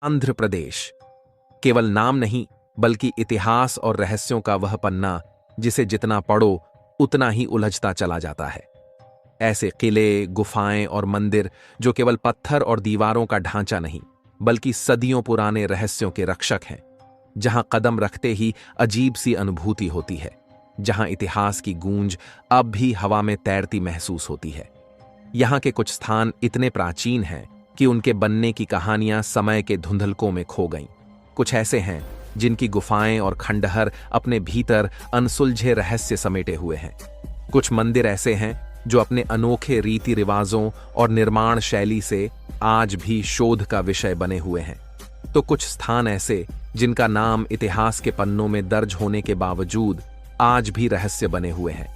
आंध्र प्रदेश केवल नाम नहीं बल्कि इतिहास और रहस्यों का वह पन्ना जिसे जितना पढ़ो उतना ही उलझता चला जाता है। ऐसे किले, गुफाएं और मंदिर जो केवल पत्थर और दीवारों का ढांचा नहीं बल्कि सदियों पुराने रहस्यों के रक्षक हैं, जहां कदम रखते ही अजीब सी अनुभूति होती है, जहां इतिहास की गूंज अब भी हवा में तैरती महसूस होती है। यहाँ के कुछ स्थान इतने प्राचीन हैं कि उनके बनने की कहानियां समय के धुंधलकों में खो गईं। कुछ ऐसे हैं जिनकी गुफाएं और खंडहर अपने भीतर अनसुलझे रहस्य समेटे हुए हैं। कुछ मंदिर ऐसे हैं जो अपने अनोखे रीति रिवाजों और निर्माण शैली से आज भी शोध का विषय बने हुए हैं। तो कुछ स्थान ऐसे जिनका नाम इतिहास के पन्नों में दर्ज होने के बावजूद आज भी रहस्य बने हुए हैं।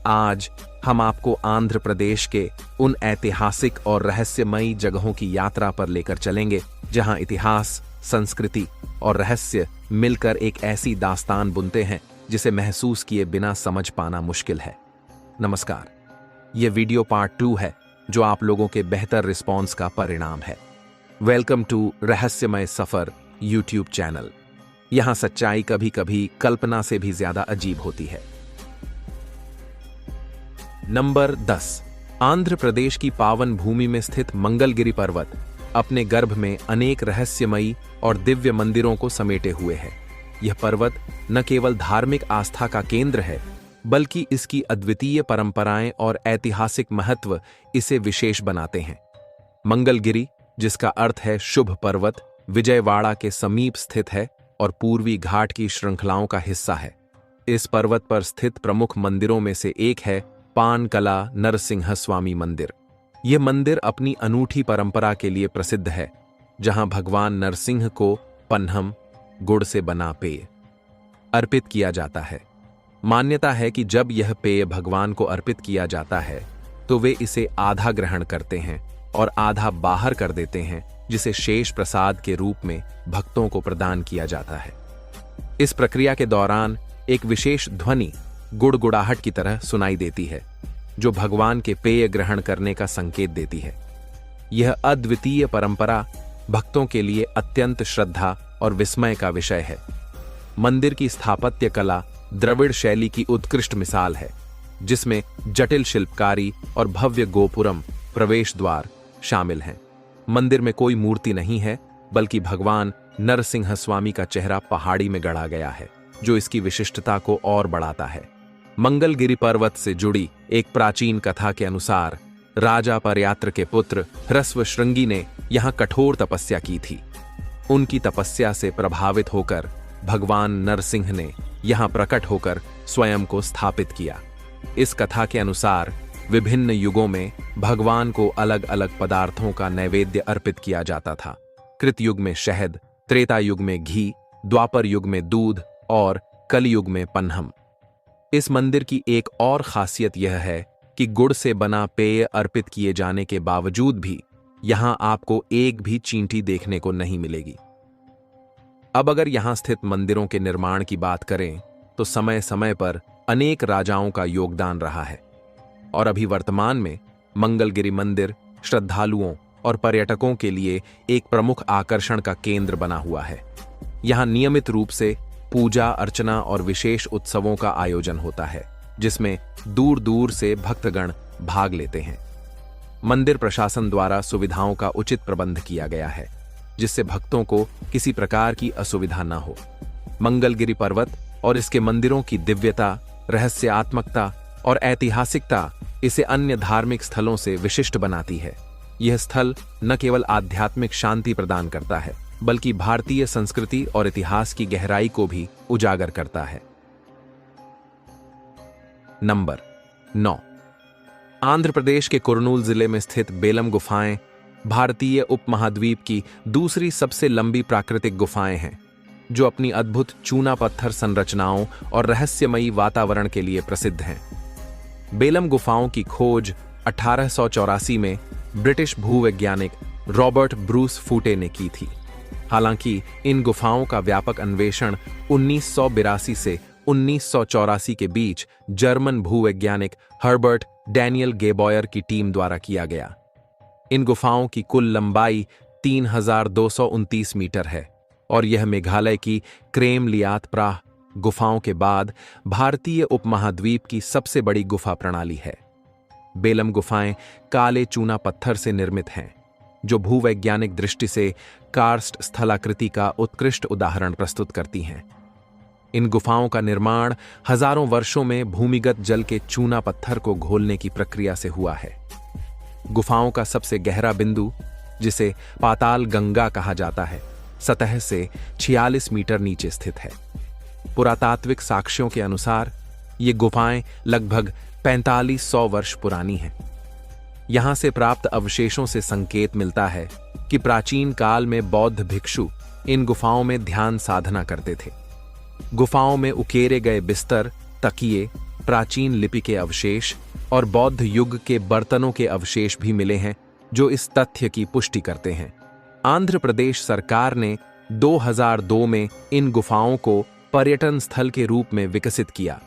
आज हम आपको आंध्र प्रदेश के उन ऐतिहासिक और रहस्यमयी जगहों की यात्रा पर लेकर चलेंगे जहां इतिहास, संस्कृति और रहस्य मिलकर एक ऐसी दास्तान बुनते हैं जिसे महसूस किए बिना समझ पाना मुश्किल है। नमस्कार, ये वीडियो पार्ट 2 है जो आप लोगों के बेहतर रिस्पॉन्स का परिणाम है। वेलकम टू रहस्यमय सफर यूट्यूब चैनल। यहां सच्चाई कभी कभी कल्पना से भी ज्यादा अजीब होती है। नंबर 10। आंध्र प्रदेश की पावन भूमि में स्थित मंगलगिरी पर्वत अपने गर्भ में अनेक रहस्यमयी और दिव्य मंदिरों को समेटे हुए है। यह पर्वत न केवल धार्मिक आस्था का केंद्र है बल्कि इसकी अद्वितीय परंपराएं और ऐतिहासिक महत्व इसे विशेष बनाते हैं। मंगलगिरी, जिसका अर्थ है शुभ पर्वत, विजयवाड़ा के समीप स्थित है और पूर्वी घाट की श्रृंखलाओं का हिस्सा है। इस पर्वत पर स्थित प्रमुख मंदिरों में से एक है पानकला नरसिंह स्वामी मंदिर। यह मंदिर अपनी अनूठी परंपरा के लिए प्रसिद्ध है, जहां भगवान नरसिंह को पन्हम, गुड़ से बना पेय अर्पित किया जाता है। मान्यता है कि जब यह पेय भगवान को अर्पित किया जाता है तो वे इसे आधा ग्रहण करते हैं और आधा बाहर कर देते हैं, जिसे शेष प्रसाद के रूप में भक्तों को प्रदान किया जाता है। इस प्रक्रिया के दौरान एक विशेष ध्वनि गुड़गुड़ाहट की तरह सुनाई देती है, जो भगवान के पेय ग्रहण करने का संकेत देती है। यह अद्वितीय परंपरा भक्तों के लिए अत्यंत श्रद्धा और विस्मय का विषय है। मंदिर की स्थापत्य कला द्रविड़ शैली की उत्कृष्ट मिसाल है, जिसमें जटिल शिल्पकारी और भव्य गोपुरम प्रवेश द्वार शामिल हैं। मंदिर में कोई मूर्ति नहीं है बल्कि भगवान नरसिंह स्वामी का चेहरा पहाड़ी में गढ़ा गया है, जो इसकी विशिष्टता को और बढ़ाता है। मंगलगिरी पर्वत से जुड़ी एक प्राचीन कथा के अनुसार राजा परयात्र के पुत्र ह्रस्वशृंगी ने यहाँ कठोर तपस्या की थी। उनकी तपस्या से प्रभावित होकर भगवान नरसिंह ने यहाँ प्रकट होकर स्वयं को स्थापित किया। इस कथा के अनुसार विभिन्न युगों में भगवान को अलग अलग पदार्थों का नैवेद्य अर्पित किया जाता था। कृतयुग में शहद, त्रेता युग में घी, द्वापर युग में दूध और कलयुग में पन्हम। इस मंदिर की एक और खासियत यह है कि गुड़ से बना पेय अर्पित किए जाने के बावजूद भी यहां आपको एक भी चींटी देखने को नहीं मिलेगी। अब अगर यहां स्थित मंदिरों के निर्माण की बात करें तो समय समय पर अनेक राजाओं का योगदान रहा है और अभी वर्तमान में मंगलगिरी मंदिर श्रद्धालुओं और पर्यटकों के लिए एक प्रमुख आकर्षण का केंद्र बना हुआ है। यहां नियमित रूप से पूजा अर्चना और विशेष उत्सवों का आयोजन होता है, जिसमें दूर दूर से भक्तगण भाग लेते हैं। मंदिर प्रशासन द्वारा सुविधाओं का उचित प्रबंध किया गया है, जिससे भक्तों को किसी प्रकार की असुविधा न हो। मंगलगिरी पर्वत और इसके मंदिरों की दिव्यता, रहस्यात्मकता और ऐतिहासिकता इसे अन्य धार्मिक स्थलों से विशिष्ट बनाती है। यह स्थल न केवल आध्यात्मिक शांति प्रदान करता है बल्कि भारतीय संस्कृति और इतिहास की गहराई को भी उजागर करता है। नंबर 9। आंध्र प्रदेश के कुर्नूल जिले में स्थित बेलम गुफाएं भारतीय उपमहाद्वीप की दूसरी सबसे लंबी प्राकृतिक गुफाएं हैं, जो अपनी अद्भुत चूना पत्थर संरचनाओं और रहस्यमयी वातावरण के लिए प्रसिद्ध हैं। बेलम गुफाओं की खोज 1884 में ब्रिटिश भूवैज्ञानिक रॉबर्ट ब्रूस फूटे ने की थी। हालांकि इन गुफाओं का व्यापक अन्वेषण 1982 से 1984 के बीच जर्मन भूवैज्ञानिक हर्बर्ट डैनियल गेबॉयर की टीम द्वारा किया गया। इन गुफाओं की कुल लंबाई 3,229 मीटर है और यह मेघालय की क्रेम लियात प्राह गुफाओं के बाद भारतीय उपमहाद्वीप की सबसे बड़ी गुफा प्रणाली है। बेलम गुफाएं काले चूना पत्थर से निर्मित हैं, जो भूवैज्ञानिक दृष्टि से कार्स्ट स्थलाकृति का उत्कृष्ट उदाहरण प्रस्तुत करती हैं। इन गुफाओं का निर्माण हजारों वर्षों में भूमिगत जल के चूना पत्थर को घोलने की प्रक्रिया से हुआ है। गुफाओं का सबसे गहरा बिंदु, जिसे पाताल गंगा कहा जाता है, सतह से 46 मीटर नीचे स्थित है। पुरातात्विक साक्ष्यों के अनुसार ये गुफाएं लगभग 4500 वर्ष पुरानी हैं। यहां से प्राप्त अवशेषों से संकेत मिलता है कि प्राचीन काल में बौद्ध भिक्षु इन गुफाओं में ध्यान साधना करते थे। गुफाओं में उकेरे गए बिस्तर, तकिए, प्राचीन लिपि के अवशेष और बौद्ध युग के बर्तनों के अवशेष भी मिले हैं, जो इस तथ्य की पुष्टि करते हैं। आंध्र प्रदेश सरकार ने 2002 में इन गुफाओं को पर्यटन स्थल के रूप में विकसित किया,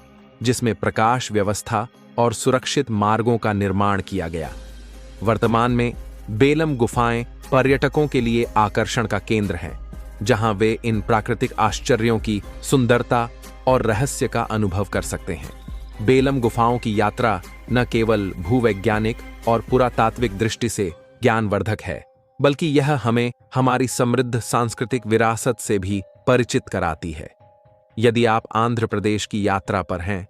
जिसमें प्रकाश व्यवस्था और सुरक्षित मार्गों का निर्माण किया गया। वर्तमान में बेलम गुफाएं पर्यटकों के लिए आकर्षण का केंद्र हैं, जहां वे इन प्राकृतिक आश्चर्यों की सुंदरता और रहस्य का अनुभव कर सकते हैं। बेलम गुफाओं की यात्रा न केवल भूवैज्ञानिक और पुरातात्विक दृष्टि से ज्ञानवर्धक है, बल्कि यह हमें हमारी समृद्ध सांस्कृतिक विरासत से भी परिचित कराती है। यदि आप आंध्र प्रदेश की यात्रा पर हैं,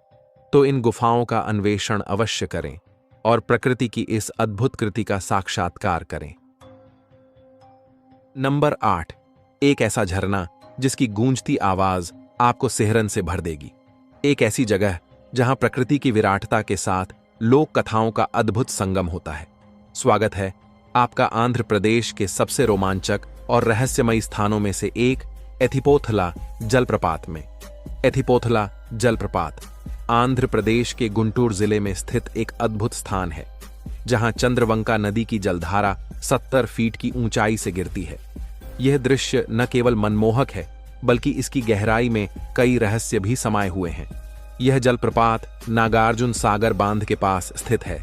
तो इन गुफाओं का अन्वेषण अवश्य करें और प्रकृति की इस अद्भुत कृति का साक्षात्कार करें। नंबर 8, एक ऐसा झरना जिसकी गूंजती आवाज आपको सिहरन से भर देगी। एक ऐसी जगह जहां प्रकृति की विराटता के साथ लोक कथाओं का अद्भुत संगम होता है। स्वागत है आपका आंध्र प्रदेश के सबसे रोमांचक और रहस्यमयी स्थानों में से एक एथिपोथला जलप्रपात में। एथिपोथला जलप्रपात आंध्र प्रदेश के गुंटूर जिले में स्थित एक अद्भुत स्थान है, जहां चंद्रवंका नदी की जलधारा 70 फीट की ऊंचाई से गिरती है। यह दृश्य न केवल मनमोहक है, बल्कि इसकी गहराई में कई रहस्य भी समाये हुए हैं। यह जलप्रपात नागार्जुन सागर बांध के पास स्थित है,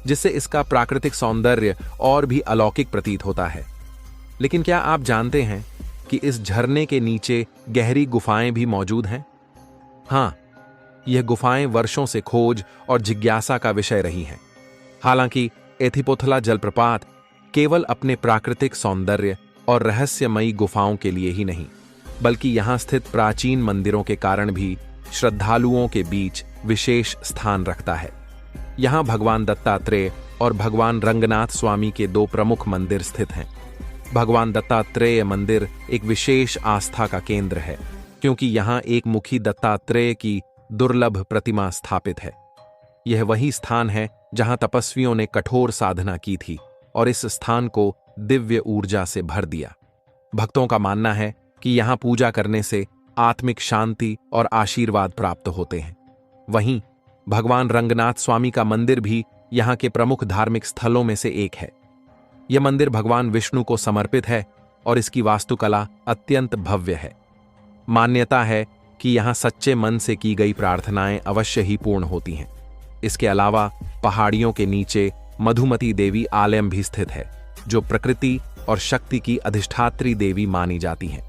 जिससे इसका प्राकृतिक सौंदर्य और भी अलौकिक प्रतीत होता है। लेकिन क्या आप जानते हैं कि इस झरने के नीचे गहरी गुफाएं भी मौजूद हैं? हाँ, यह गुफाएं वर्षों से खोज और जिज्ञासा का विषय रही हैं। हालांकि एथिपोथला जलप्रपात केवल अपने प्राकृतिक सौंदर्य और रहस्यमयी गुफाओं के लिए ही नहीं, बल्कि यहां स्थित प्राचीन मंदिरों के कारण भी श्रद्धालुओं के बीच विशेष स्थान रखता है। यहां भगवान दत्तात्रेय और भगवान रंगनाथ स्वामी के 2 प्रमुख मंदिर स्थित हैं। भगवान दत्तात्रेय मंदिर एक विशेष आस्था का केंद्र है, क्योंकि यहां एक मुखी दत्तात्रेय की दुर्लभ प्रतिमा स्थापित है। यह वही स्थान है जहां तपस्वियों ने कठोर साधना की थी और इस स्थान को दिव्य ऊर्जा से भर दिया। भक्तों का मानना है कि यहां पूजा करने से आत्मिक शांति और आशीर्वाद प्राप्त होते हैं। वहीं भगवान रंगनाथ स्वामी का मंदिर भी यहां के प्रमुख धार्मिक स्थलों में से एक है। यह मंदिर भगवान विष्णु को समर्पित है और इसकी वास्तुकला अत्यंत भव्य है। मान्यता है कि यहां सच्चे मन से की गई प्रार्थनाएं अवश्य ही पूर्ण होती हैं। इसके अलावा पहाड़ियों के नीचे मधुमती देवी आलयम भी स्थित है, जो प्रकृति और शक्ति की अधिष्ठात्री देवी मानी जाती हैं।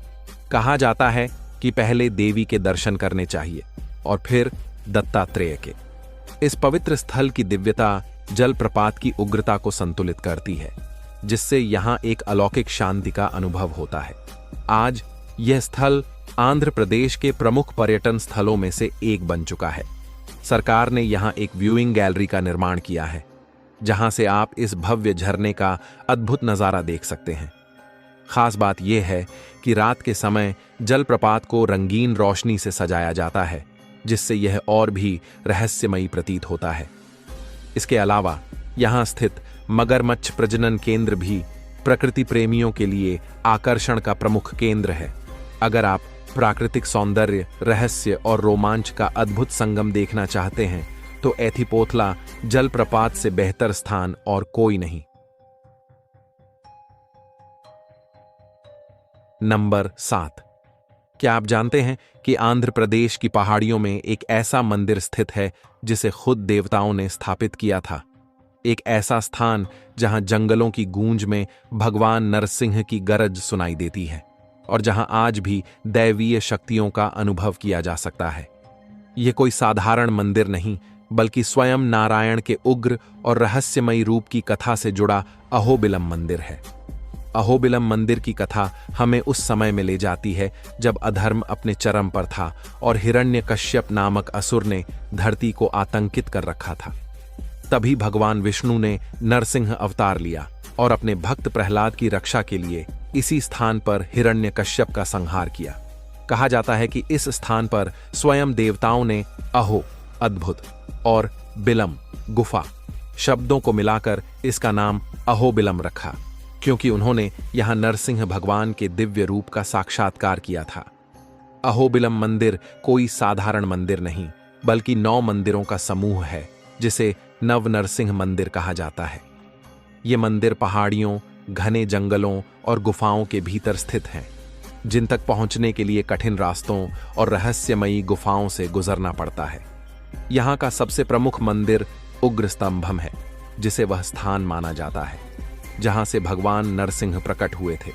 कहा जाता है कि पहले देवी के दर्शन करने चाहिए और फिर दत्तात्रेय के। इस पवित्र स्थल की दिव्यता जलप्रपात की उग्रता को संतुलित करती है, जिससे यहां एक अलौकिक शांति का अनुभव होता है। आज यह स्थल आंध्र प्रदेश के प्रमुख पर्यटन स्थलों में से एक बन चुका है। सरकार ने यहां एक व्यूइंग गैलरी का निर्माण किया है, जहां से आप इस भव्य झरने का अद्भुत नजारा देख सकते हैं। खास बात यह है कि रात के समय जलप्रपात को रंगीन रोशनी से सजाया जाता है, जिससे यह और भी रहस्यमयी प्रतीत होता है। इसके अलावा यहां स्थित मगरमच्छ प्रजनन केंद्र भी प्रकृति प्रेमियों के लिए आकर्षण का प्रमुख केंद्र है। अगर आप प्राकृतिक सौंदर्य, रहस्य और रोमांच का अद्भुत संगम देखना चाहते हैं, तो एथिपोथला जलप्रपात से बेहतर स्थान और कोई नहीं। नंबर 7, क्या आप जानते हैं कि आंध्र प्रदेश की पहाड़ियों में एक ऐसा मंदिर स्थित है जिसे खुद देवताओं ने स्थापित किया था? एक ऐसा स्थान जहां जंगलों की गूंज में भगवान नरसिंह की गरज सुनाई देती है और जहां आज भी दैवीय शक्तियों का अनुभव किया जा सकता है। यह कोई साधारण मंदिर नहीं, बल्कि स्वयं नारायण के उग्र और रहस्यमयी रूप की कथा से जुड़ा अहोबिलम मंदिर है। अहोबिलम मंदिर की कथा हमें उस समय में ले जाती है जब अधर्म अपने चरम पर था और हिरण्यकश्यप नामक असुर ने धरती को आतंकित कर रखा था। तभी भगवान विष्णु ने नरसिंह अवतार लिया और अपने भक्त प्रहलाद की रक्षा के लिए इसी स्थान पर हिरण्यकश्यप का संहार किया। कहा जाता है कि इस स्थान पर स्वयं देवताओं ने अहो अद्भुत और बिलम गुफा शब्दों को मिलाकर इसका नाम अहोबिलम रखा, क्योंकि उन्होंने यहां नरसिंह भगवान के दिव्य रूप का साक्षात्कार किया था। अहोबिलम मंदिर कोई साधारण मंदिर नहीं, बल्कि 9 मंदिरों का समूह है जिसे नव नरसिंह मंदिर कहा जाता है। ये मंदिर पहाड़ियों, घने जंगलों और गुफाओं के भीतर स्थित हैं, जिन तक पहुंचने के लिए कठिन रास्तों और रहस्यमयी गुफाओं से गुजरना पड़ता है। यहाँ का सबसे प्रमुख मंदिर उग्र स्तंभम है, जिसे वह स्थान माना जाता है जहां से भगवान नरसिंह प्रकट हुए थे।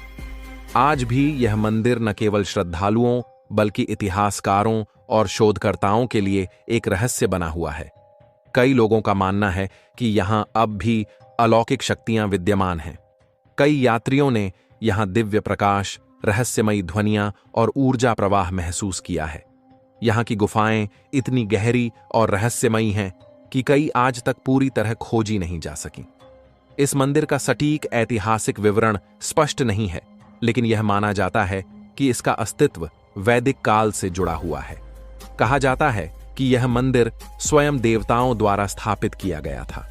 आज भी यह मंदिर न केवल श्रद्धालुओं बल्कि इतिहासकारों और शोधकर्ताओं के लिए एक रहस्य बना हुआ है। कई लोगों का मानना है कि यहां अब भी अलौकिक शक्तियां विद्यमान हैं। कई यात्रियों ने यहां दिव्य प्रकाश, रहस्यमयी ध्वनियां और ऊर्जा प्रवाह महसूस किया है। यहां की गुफाएं इतनी गहरी और रहस्यमयी हैं कि कई आज तक पूरी तरह खोजी नहीं जा सकी। इस मंदिर का सटीक ऐतिहासिक विवरण स्पष्ट नहीं है, लेकिन यह माना जाता है कि इसका अस्तित्व वैदिक काल से जुड़ा हुआ है। कहा जाता है कि यह मंदिर स्वयं देवताओं द्वारा स्थापित किया गया था।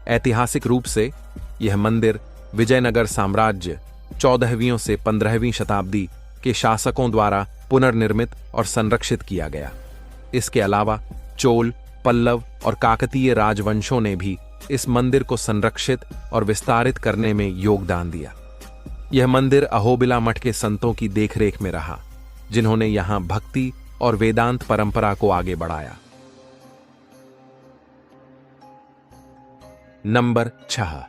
ऐतिहासिक रूप से यह मंदिर विजयनगर साम्राज्य 14वीं से 15वीं शताब्दी के शासकों द्वारा पुनर्निर्मित और संरक्षित किया गया। इसके अलावा चोल, पल्लव और काकतीय राजवंशों ने भी इस मंदिर को संरक्षित और विस्तारित करने में योगदान दिया। यह मंदिर अहोबिला मठ के संतों की देखरेख में रहा, जिन्होंने यहां भक्ति और वेदांत परंपरा को आगे बढ़ाया। नंबर 6,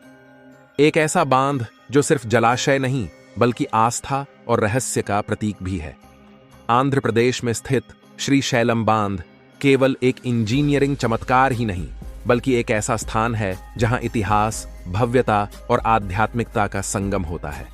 एक ऐसा बांध जो सिर्फ जलाशय नहीं बल्कि आस्था और रहस्य का प्रतीक भी है। आंध्र प्रदेश में स्थित श्रीशैलम बांध केवल एक इंजीनियरिंग चमत्कार ही नहीं, बल्कि एक ऐसा स्थान है जहां इतिहास, भव्यता और आध्यात्मिकता का संगम होता है।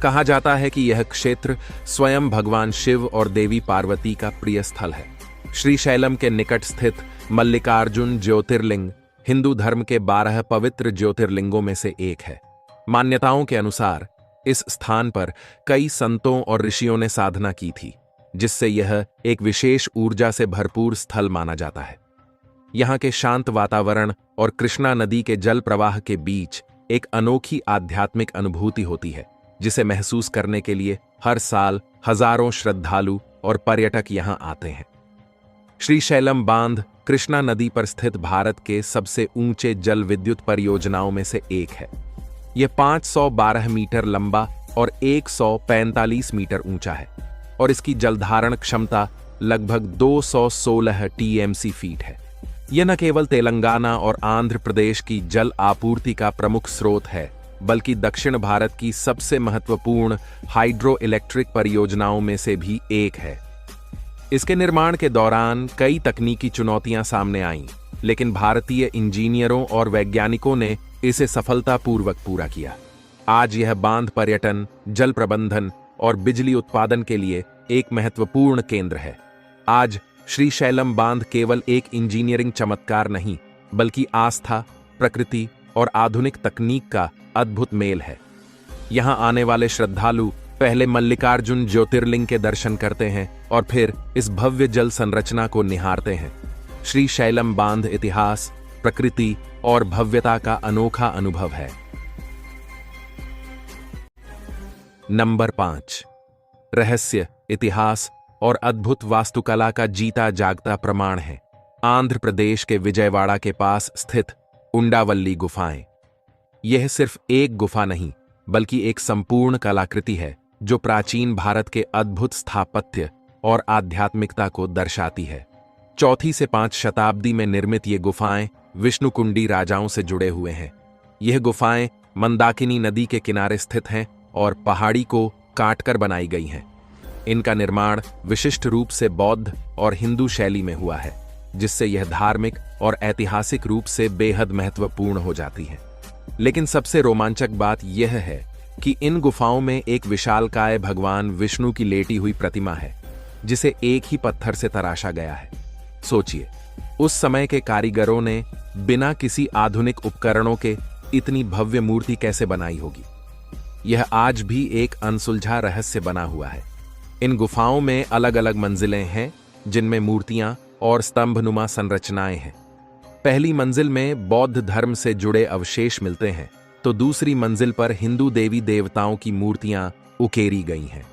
कहा जाता है कि यह क्षेत्र स्वयं भगवान शिव और देवी पार्वती का प्रिय स्थल है। श्रीशैलम के निकट स्थित मल्लिकार्जुन ज्योतिर्लिंग हिंदू धर्म के 12 पवित्र ज्योतिर्लिंगों में से एक है। मान्यताओं के अनुसार इस स्थान पर कई संतों और ऋषियों ने साधना की थी, जिससे यह एक विशेष ऊर्जा से भरपूर स्थल माना जाता है। यहाँ के शांत वातावरण और कृष्णा नदी के जल प्रवाह के बीच एक अनोखी आध्यात्मिक अनुभूति होती है, जिसे महसूस करने के लिए हर साल हजारों श्रद्धालु और पर्यटक यहाँ आते हैं। श्रीशैलम बांध कृष्णा नदी पर स्थित भारत के सबसे ऊंचे जल विद्युत परियोजनाओं में से एक है। यह 512 मीटर लंबा और 145 मीटर ऊंचा है और इसकी जलधारण क्षमता लगभग 216 टीएमसी फीट है। यह न केवल तेलंगाना और आंध्र प्रदेश की जल आपूर्ति का प्रमुख स्रोत है, बल्कि दक्षिण भारत की सबसे महत्वपूर्ण हाइड्रो इलेक्ट्रिक परियोजनाओं में से भी एक है। इसके निर्माण के दौरान कई तकनीकी चुनौतियां सामने आईं, लेकिन भारतीय इंजीनियरों और वैज्ञानिकों ने इसे सफलतापूर्वक पूरा किया। आज यह बांध पर्यटन, जल प्रबंधन और बिजली उत्पादन के लिए एक महत्वपूर्ण केंद्र है। आज श्रीशैलम बांध केवल एक इंजीनियरिंग चमत्कार नहीं, बल्कि आस्था, प्रकृति और आधुनिक तकनीक का अद्भुत मेल है। यहाँ आने वाले श्रद्धालु पहले मल्लिकार्जुन ज्योतिर्लिंग के दर्शन करते हैं और फिर इस भव्य जल संरचना को निहारते हैं। श्रीशैलम बांध इतिहास, प्रकृति और भव्यता का अनोखा अनुभव है। नंबर 5, रहस्य, इतिहास और अद्भुत वास्तुकला का जीता जागता प्रमाण है आंध्र प्रदेश के विजयवाड़ा के पास स्थित उंडावल्ली गुफाएं। यह सिर्फ एक गुफा नहीं, बल्कि एक संपूर्ण कलाकृति है जो प्राचीन भारत के अद्भुत स्थापत्य और आध्यात्मिकता को दर्शाती है। 4वीं से 5वीं शताब्दी में निर्मित ये गुफाएं विष्णुकुंडी राजाओं से जुड़े हुए हैं। यह गुफाएं मंदाकिनी नदी के किनारे स्थित हैं और पहाड़ी को काटकर बनाई गई हैं। इनका निर्माण विशिष्ट रूप से बौद्ध और हिंदू शैली में हुआ है, जिससे यह धार्मिक और ऐतिहासिक रूप से बेहद महत्वपूर्ण हो जाती है। लेकिन सबसे रोमांचक बात यह है कि इन गुफाओं में एक विशालकाय भगवान विष्णु की लेटी हुई प्रतिमा है, जिसे एक ही पत्थर से तराशा गया है। सोचिए, उस समय के कारीगरों ने बिना किसी आधुनिक उपकरणों के इतनी भव्य मूर्ति कैसे बनाई होगी। यह आज भी एक अनसुलझा रहस्य बना हुआ है। इन गुफाओं में अलग अलग मंजिलें हैं, जिनमें मूर्तियां और स्तंभनुमा संरचनाएं हैं। पहली मंजिल में बौद्ध धर्म से जुड़े अवशेष मिलते हैं, तो दूसरी मंजिल पर हिंदू देवी देवताओं की मूर्तियां उकेरी गई हैं।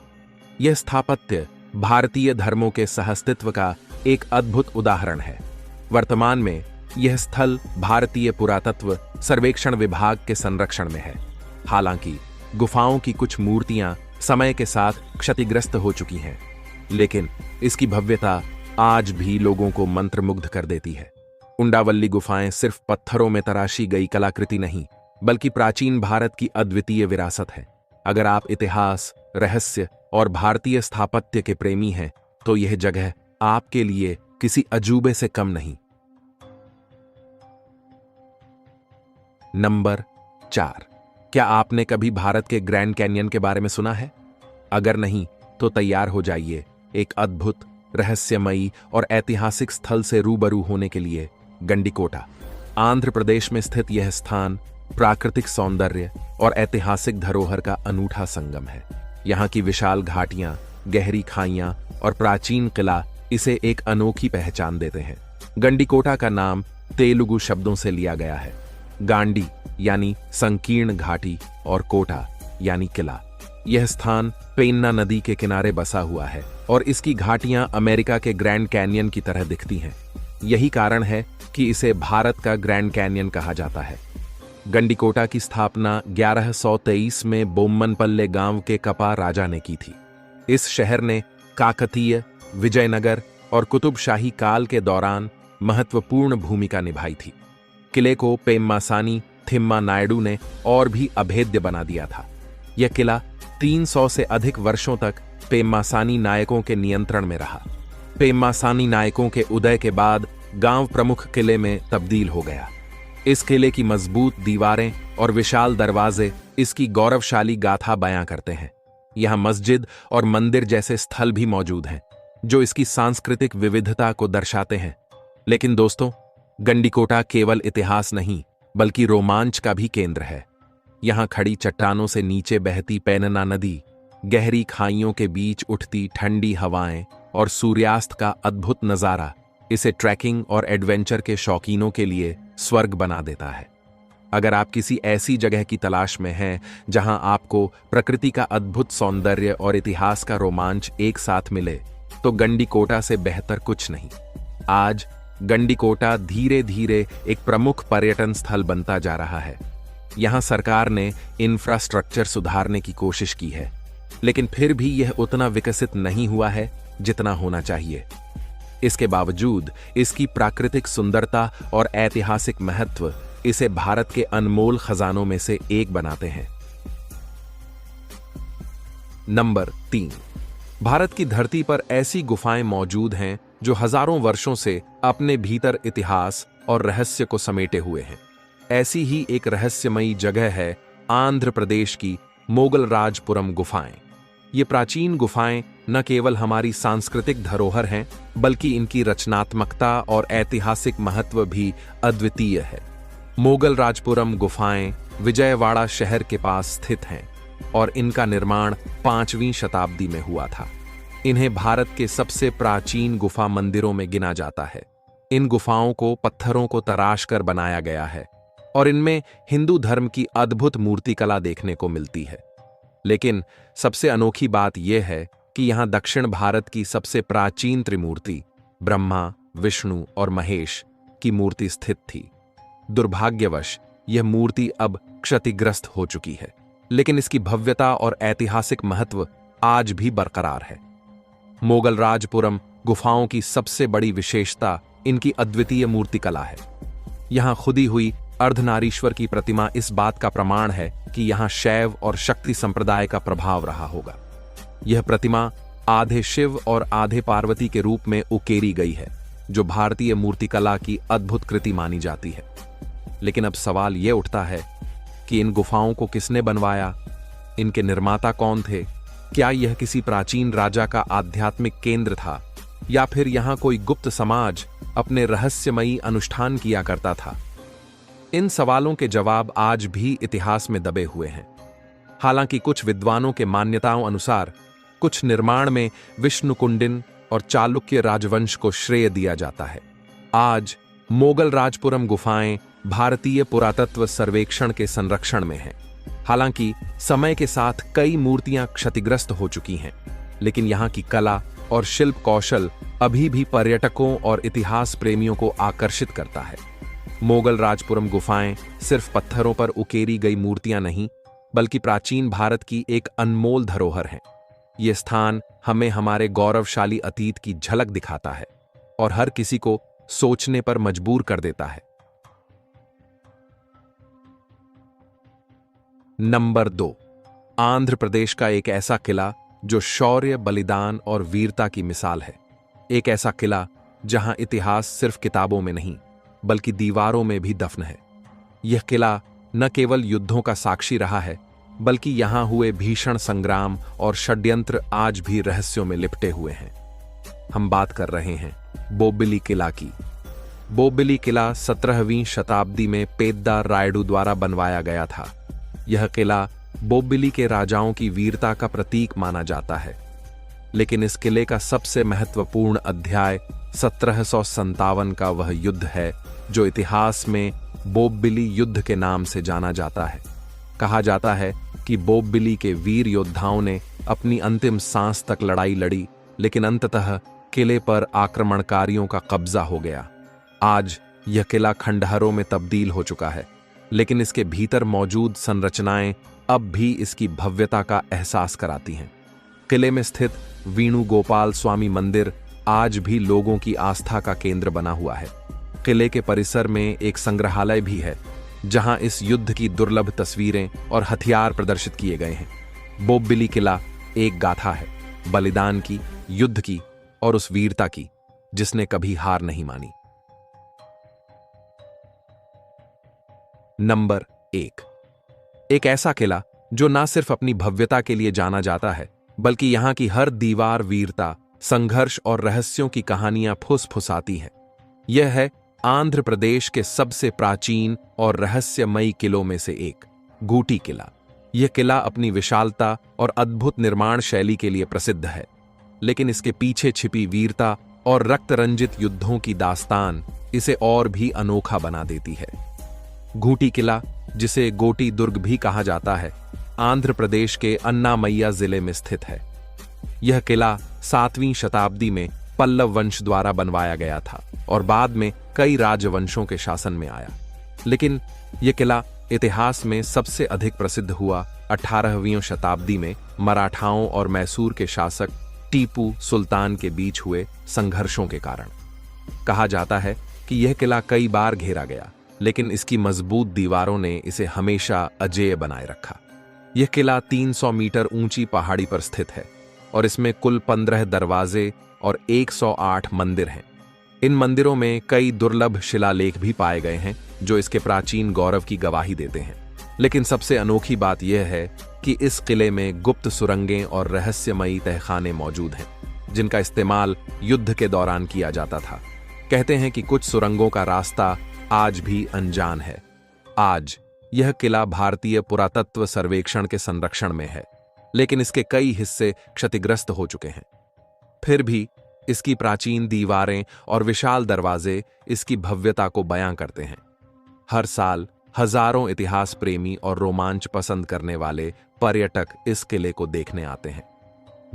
यह स्थापत्य भारतीय धर्मों के सहअस्तित्व का एक अद्भुत उदाहरण है। वर्तमान में यह स्थल भारतीय पुरातत्व सर्वेक्षण विभाग के संरक्षण में है। हालांकि गुफाओं की कुछ मूर्तियां समय के साथ क्षतिग्रस्त हो चुकी हैं, लेकिन इसकी भव्यता आज भी लोगों को मंत्रमुग्ध कर देती है। उंडावल्ली गुफाएं सिर्फ पत्थरों में तराशी गई कलाकृति नहीं, बल्कि प्राचीन भारत की अद्वितीय विरासत है। अगर आप इतिहास, रहस्य और भारतीय स्थापत्य के प्रेमी हैं, तो यह जगह आपके लिए किसी अजूबे से कम नहीं। नंबर 4, क्या आपने कभी भारत के ग्रैंड कैन्यन के बारे में सुना है? अगर नहीं, तो तैयार हो जाइए एक अद्भुत, रहस्यमयी और ऐतिहासिक स्थल से रूबरू होने के लिए। गंडीकोटा, आंध्र प्रदेश में स्थित यह स्थान प्राकृतिक सौंदर्य और ऐतिहासिक धरोहर का अनूठा संगम है। यहाँ की विशाल घाटियां, गहरी खाइयां और प्राचीन किला इसे एक अनोखी पहचान देते हैं। गंडीकोटा का नाम तेलुगु शब्दों से लिया गया है। गांडी यानी संकीर्ण घाटी और कोटा यानी किला। यह स्थान पेन्ना नदी के किनारे बसा हुआ है और इसकी घाटियां अमेरिका के ग्रैंड कैन्यन की तरह दिखती हैं। यही कारण है कि इसे भारत का ग्रैंड कैन्यन कहा जाता है। गंडीकोटा की स्थापना 1123 में बोम्मनपल्ले गांव के कपा राजा ने की थी। इस शहर ने काकतीय, विजयनगर और कुतुबशाही काल के दौरान महत्वपूर्ण भूमिका निभाई थी। किले को पेम्मासानी थिम्मा नायडू ने और भी अभेद्य बना दिया था। यह किला 300 से अधिक वर्षों तक पेम्मासानी नायकों के नियंत्रण में रहा। पेम्मासानी नायकों के उदय के बाद गांव प्रमुख किले में तब्दील हो गया। इस किले की मजबूत दीवारें और विशाल दरवाजे इसकी गौरवशाली गाथा बयां करते हैं। यहां मस्जिद और मंदिर जैसे स्थल भी मौजूद हैं, जो इसकी सांस्कृतिक विविधता को दर्शाते हैं। लेकिन दोस्तों, गंडीकोटा केवल इतिहास नहीं, बल्कि रोमांच का भी केंद्र है। यहां खड़ी चट्टानों से नीचे बहती पेन्ना नदी, गहरी खाइयों के बीच उठती ठंडी हवाएं और सूर्यास्त का अद्भुत नजारा इसे ट्रैकिंग और एडवेंचर के शौकीनों के लिए स्वर्ग बना देता है। अगर आप किसी ऐसी जगह की तलाश में हैं जहां आपको प्रकृति का अद्भुत सौंदर्य और इतिहास का रोमांच एक साथ मिले, तो गंडीकोटा से बेहतर कुछ नहीं। आज गंडीकोटा धीरे धीरे एक प्रमुख पर्यटन स्थल बनता जा रहा है। यहां सरकार ने इंफ्रास्ट्रक्चर सुधारने की कोशिश की है, लेकिन फिर भी यह उतना विकसित नहीं हुआ है जितना होना चाहिए। इसके बावजूद इसकी प्राकृतिक सुंदरता और ऐतिहासिक महत्व इसे भारत के अनमोल खजानों में से एक बनाते हैं। नंबर 3, भारत की धरती पर ऐसी गुफाएं मौजूद हैं जो हजारों वर्षों से अपने भीतर इतिहास और रहस्य को समेटे हुए हैं। ऐसी ही एक रहस्यमयी जगह है आंध्र प्रदेश की मोगलराजपुरम गुफाएं। ये प्राचीन गुफाएं न केवल हमारी सांस्कृतिक धरोहर हैं, बल्कि इनकी रचनात्मकता और ऐतिहासिक महत्व भी अद्वितीय है। मोगलराजपुरम गुफाएं विजयवाड़ा शहर के पास स्थित हैं और इनका निर्माण 5वीं शताब्दी में हुआ था। इन्हें भारत के सबसे प्राचीन गुफा मंदिरों में गिना जाता है। इन गुफाओं को पत्थरों को तराश कर बनाया गया है और इनमें हिंदू धर्म की अद्भुत मूर्तिकला देखने को मिलती है। लेकिन सबसे अनोखी बात यह है कि यहां दक्षिण भारत की सबसे प्राचीन त्रिमूर्ति ब्रह्मा, विष्णु और महेश की मूर्ति स्थित थी। दुर्भाग्यवश यह मूर्ति अब क्षतिग्रस्त हो चुकी है, लेकिन इसकी भव्यता और ऐतिहासिक महत्व आज भी बरकरार है। मोगलराजपुरम गुफाओं की सबसे बड़ी विशेषता इनकी अद्वितीय मूर्तिकला है। यहाँ खुदी हुई अर्धनारीश्वर की प्रतिमा इस बात का प्रमाण है कि यहाँ शैव और शक्ति संप्रदाय का प्रभाव रहा होगा। यह प्रतिमा आधे शिव और आधे पार्वती के रूप में उकेरी गई है, जो भारतीय मूर्तिकला की अद्भुत कृति मानी जाती है। लेकिन अब सवाल यह उठता है कि इन गुफाओं को किसने बनवाया, इनके निर्माता कौन थे, क्या यह किसी प्राचीन राजा का आध्यात्मिक केंद्र था या फिर यहाँ कोई गुप्त समाज अपने रहस्यमयी अनुष्ठान किया करता था। इन सवालों के जवाब आज भी इतिहास में दबे हुए हैं। हालांकि कुछ विद्वानों के मान्यताओं अनुसार कुछ निर्माण में विष्णुकुंडिन और चालुक्य राजवंश को श्रेय दिया जाता है। आज मोगल राजपुरम गुफाएं भारतीय पुरातत्व सर्वेक्षण के संरक्षण में हैं। हालांकि समय के साथ कई मूर्तियां क्षतिग्रस्त हो चुकी हैं, लेकिन यहाँ की कला और शिल्प कौशल अभी भी पर्यटकों और इतिहास प्रेमियों को आकर्षित करता है। मोगल राजपुरम गुफाएं सिर्फ पत्थरों पर उकेरी गई मूर्तियां नहीं, बल्कि प्राचीन भारत की एक अनमोल धरोहर हैं। ये स्थान हमें हमारे गौरवशाली अतीत की झलक दिखाता है और हर किसी को सोचने पर मजबूर कर देता है। नंबर 2, आंध्र प्रदेश का एक ऐसा किला जो शौर्य, बलिदान और वीरता की मिसाल है। एक ऐसा किला जहां इतिहास सिर्फ किताबों में नहीं, बल्कि दीवारों में भी दफन है। यह किला न केवल युद्धों का साक्षी रहा है, बल्कि यहां हुए भीषण संग्राम और षड्यंत्र आज भी रहस्यों में लिपटे हुए हैं। हम बात कर रहे हैं बोबिली किला की। बोबिली किला 17वीं शताब्दी में पेद्दा रायडू द्वारा बनवाया गया था। यह किला बोबिली के राजाओं की वीरता का प्रतीक माना जाता है। लेकिन इस किले का सबसे महत्वपूर्ण अध्याय 1757 का वह युद्ध है जो इतिहास में बोबिली युद्ध के नाम से जाना जाता है। कहा जाता है कि बोबिली के वीर योद्धाओं ने अपनी अंतिम सांस तक लड़ाई लड़ी, लेकिन अंततः किले पर आक्रमणकारियों का कब्जा हो गया। आज यह किला खंडहरों में तब्दील हो चुका है, लेकिन इसके भीतर मौजूद संरचनाएं अब भी इसकी भव्यता का एहसास कराती हैं। किले में स्थित वीणु गोपाल स्वामी मंदिर आज भी लोगों की आस्था का केंद्र बना हुआ है। किले के परिसर में एक संग्रहालय भी है, जहां इस युद्ध की दुर्लभ तस्वीरें और हथियार प्रदर्शित किए गए हैं। बोबिली किला एक गाथा है, बलिदान की, युद्ध की और उस वीरता की जिसने कभी हार नहीं मानी। नंबर 1, एक ऐसा किला जो ना सिर्फ अपनी भव्यता के लिए जाना जाता है, बल्कि यहां की हर दीवार वीरता, संघर्ष और रहस्यों की कहानियां फुसफुसाती है। यह है आंध्र प्रदेश के सबसे प्राचीन और रहस्यमयी किलों में से एक, गूटी किला। यह किला अपनी विशालता और अद्भुत निर्माण शैली के लिए प्रसिद्ध है, लेकिन इसके पीछे छिपी वीरता और रक्त रंजित युद्धों की दास्तान इसे और भी अनोखा बना देती है। गूटी किला, जिसे गोटी दुर्ग भी कहा जाता है, आंध्र प्रदेश के अन्नामय्या जिले में स्थित है। यह किला 7वीं शताब्दी में पल्लव वंश द्वारा बनवाया गया था और बाद में कई राजवंशों के शासन में आया। लेकिन यह किला इतिहास में सबसे अधिक प्रसिद्ध हुआ 18वीं शताब्दी में मराठाओं और मैसूर के शासक टीपू सुल्तान के बीच हुए संघर्षों के कारण। कहा जाता है कि यह किला कई बार घेरा गया, लेकिन इसकी मजबूत दीवारों ने इसे हमेशा अजेय बनाए रखा। यह किला 300 मीटर ऊंची पहाड़ी पर स्थित है और इसमें कुल 15 दरवाजे और 108 मंदिर हैं। इन मंदिरों में कई दुर्लभ शिलालेख भी पाए गए हैं जो इसके प्राचीन गौरव की गवाही देते हैं। लेकिन सबसे अनोखी बात यह है कि इस किले में गुप्त सुरंगें और रहस्यमयी तहखाने मौजूद हैं, जिनका इस्तेमाल युद्ध के दौरान किया जाता था। कहते हैं कि कुछ सुरंगों का रास्ता आज भी अनजान है। आज यह किला भारतीय पुरातत्व सर्वेक्षण के संरक्षण में है, लेकिन इसके कई हिस्से क्षतिग्रस्त हो चुके हैं। फिर भी इसकी प्राचीन दीवारें और विशाल दरवाजे इसकी भव्यता को बयां करते हैं। हर साल हजारों इतिहास प्रेमी और रोमांच पसंद करने वाले पर्यटक इस किले को देखने आते हैं।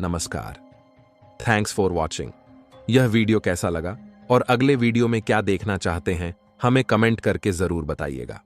नमस्कार, थैंक्स फॉर वॉचिंग। यह वीडियो कैसा लगा और अगले वीडियो में क्या देखना चाहते हैं, हमें कमेंट करके जरूर बताइएगा।